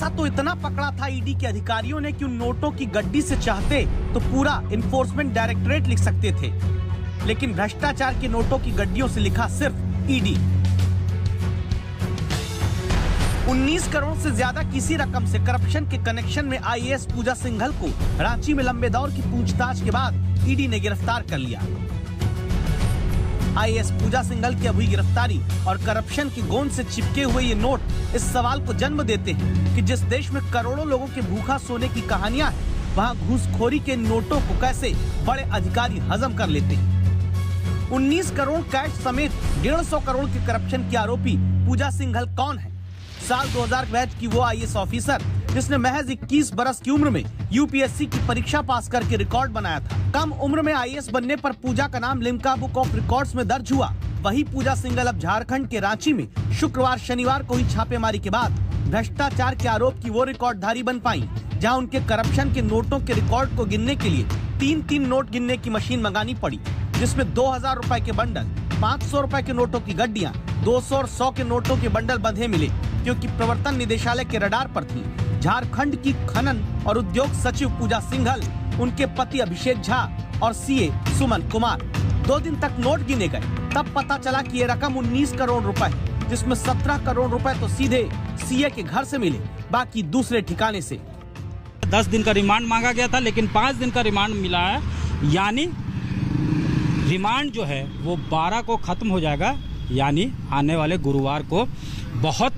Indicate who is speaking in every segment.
Speaker 1: ऐसा तो इतना पकड़ा था ईडी के अधिकारियों ने कि उन नोटों की गड्डी से चाहते तो पूरा इन्फोर्समेंट डायरेक्टरेट लिख सकते थे, लेकिन भ्रष्टाचार के नोटों की गड्डियों से लिखा सिर्फ ईडी। 19 करोड़ से ज्यादा किसी रकम से करप्शन के कनेक्शन में आईएएस पूजा सिंघल को रांची में लंबे दौर की पूछताछ के बाद ईडी ने गिरफ्तार कर लिया। आईएएस पूजा सिंघल की अभी गिरफ्तारी और करप्शन की गोंद से चिपके हुए ये नोट इस सवाल को जन्म देते हैं कि जिस देश में करोड़ों लोगों के भूखा सोने की कहानियां हैं, वहां घूसखोरी के नोटों को कैसे बड़े अधिकारी हजम कर लेते हैं। 19 करोड़ कैश समेत 150 करोड़ के करप्शन की आरोपी पूजा सिंघल कौन है? साल 2000 बैच की वो आईएएस ऑफिसर जिसने महज 21 बरस की उम्र में यूपीएससी की परीक्षा पास करके रिकॉर्ड बनाया था। कम उम्र में आईएएस बनने पर पूजा का नाम लिम्का बुक ऑफ रिकॉर्ड्स में दर्ज हुआ। वही पूजा सिंघल अब झारखंड के रांची में शुक्रवार शनिवार को ही छापेमारी के बाद भ्रष्टाचार के आरोप की वो रिकॉर्डधारी बन पाई, जहां उनके करप्शन के नोटों के रिकॉर्ड को गिनने के लिए 3-3 नोट गिनने की मशीन मंगानी पड़ी, जिसमें 2000 रुपए के बंडल, 500 रुपए के नोटों की गड्डियां, 200 और 100 के नोटों के बंडल बंधे मिले, क्योंकि प्रवर्तन निदेशालय के रडार पर थी। झारखंड की खनन और उद्योग सचिव पूजा सिंघल, उनके पति अभिषेक झा और सीए सुमन कुमार 2 दिन तक नोट गिने गए। तब पता चला कि ये रकम 19 करोड़ रुपए है, जिसमें 17 करोड़ रुपए तो सीधे सीए के घर से मिले, बाकी दूसरे ठिकाने से।
Speaker 2: 10 दिन का रिमांड मांगा गया था, लेकिन 5 दिन का रिमांड मिला है, यानी रिमांड जो है वो 12 को खत्म हो जाएगा, यानी आने वाले गुरुवार को। बहुत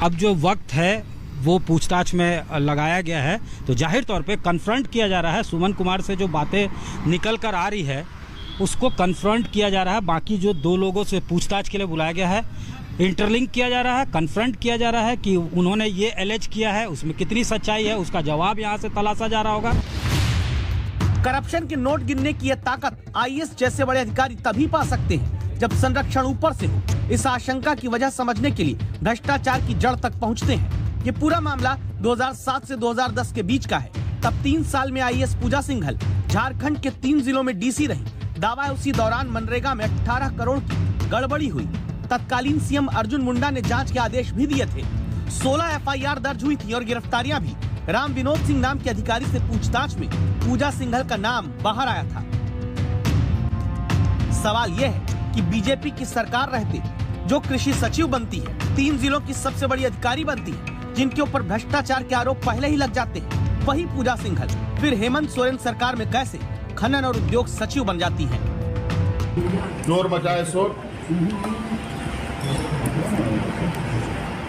Speaker 2: अब जो वक्त है वो पूछताछ में लगाया गया है, तो जाहिर तौर पे कन्फ्रंट किया जा रहा है। सुमन कुमार से जो बातें निकल कर आ रही है उसको कन्फ्रंट किया जा रहा है। बाकी जो 2 लोगों से पूछताछ के लिए बुलाया गया है, इंटरलिंक किया जा रहा है, कन्फ्रंट किया जा रहा है कि उन्होंने ये एलेज किया है, उसमें कितनी सच्चाई है, उसका जवाब यहाँ से तलाशा जा रहा होगा।
Speaker 1: करप्शन के नोट गिनने की यह ताकत आईएएस जैसे बड़े अधिकारी तभी पा सकते हैं जब संरक्षण ऊपर से हो। इस आशंका की वजह समझने के लिए भ्रष्टाचार की जड़ तक पहुंचते हैं। ये पूरा मामला 2007 से 2010 के बीच का है। तब 3 साल में आईएएस पूजा सिंघल झारखंड के 3 जिलों में डीसी रही। दावा है उसी दौरान मनरेगा में 18 करोड़ की गड़बड़ी हुई। तत्कालीन सीएम अर्जुन मुंडा ने जांच के आदेश भी दिए थे। 16 एफआईआर दर्ज हुई थी और गिरफ्तारियां भी। राम विनोद सिंह नाम के अधिकारी से पूछताछ में पूजा सिंघल का नाम बाहर आया था। सवाल यह है कि बीजेपी की सरकार रहते जो कृषि सचिव बनती है, 3 जिलों की सबसे बड़ी अधिकारी बनती है, जिनके ऊपर भ्रष्टाचार के आरोप पहले ही लग जाते हैं, वही पूजा सिंघल फिर हेमंत सोरेन सरकार में कैसे खनन और उद्योग सचिव बन जाती है?
Speaker 3: शोर मचाए शोर।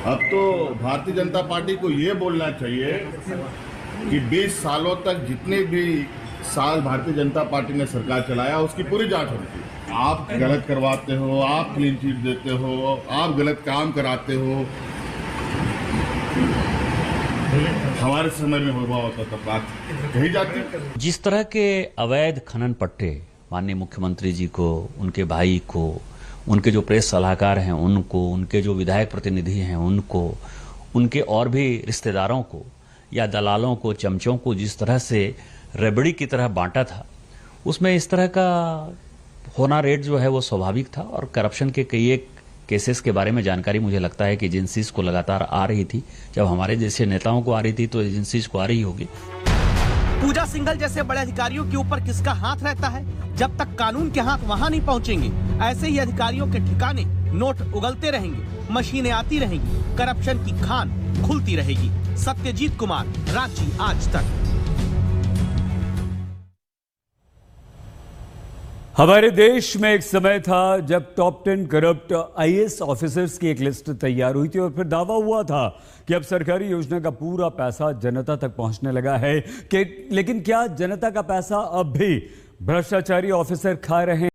Speaker 3: अब तो भारतीय जनता पार्टी को ये बोलना चाहिए कि 20 सालों तक जितने भी साल भारतीय जनता पार्टी ने सरकार चलाया उसकी पूरी जांच होनी चाहिए। आप गलत करवाते हो, आप क्लीन चिट देते हो, आप गलत काम कराते हो। हमारे समय में हुआ होता तब बात कही जाती।
Speaker 4: जिस तरह के अवैध खनन पट्टे माननीय मुख्यमंत्री जी को, उनके भाई को, उनके जो प्रेस सलाहकार हैं उनको, उनके जो विधायक प्रतिनिधि हैं उनको, उनके और भी रिश्तेदारों को या दलालों को, चमचों को जिस तरह से रबड़ी की तरह बांटा था, उसमें इस तरह का होना रेट जो है वो स्वाभाविक था। और करप्शन के कई एक केसेस के बारे में जानकारी मुझे लगता है कि एजेंसीज को लगातार आ रही थी। जब हमारे जैसे नेताओं को आ रही थी तो एजेंसीज को आ रही होगी।
Speaker 1: पूजा सिंघल जैसे बड़े अधिकारियों के ऊपर किसका हाथ रहता है? जब तक कानून के हाथ वहाँ नहीं पहुँचेंगे, ऐसे ही अधिकारियों के ठिकाने नोट उगलते रहेंगे, मशीनें आती रहेंगी, करप्शन की खान खुलती रहेगी। सत्यजीत कुमार, रांची आज तक।
Speaker 5: हमारे देश में एक समय था जब टॉप 10 करप्ट आईएएस ऑफिसर्स की एक लिस्ट तैयार हुई थी और फिर दावा हुआ था कि अब सरकारी योजना का पूरा पैसा जनता तक पहुंचने लगा है। लेकिन क्या जनता का पैसा अब भी भ्रष्टाचारी ऑफिसर खा रहे हैं?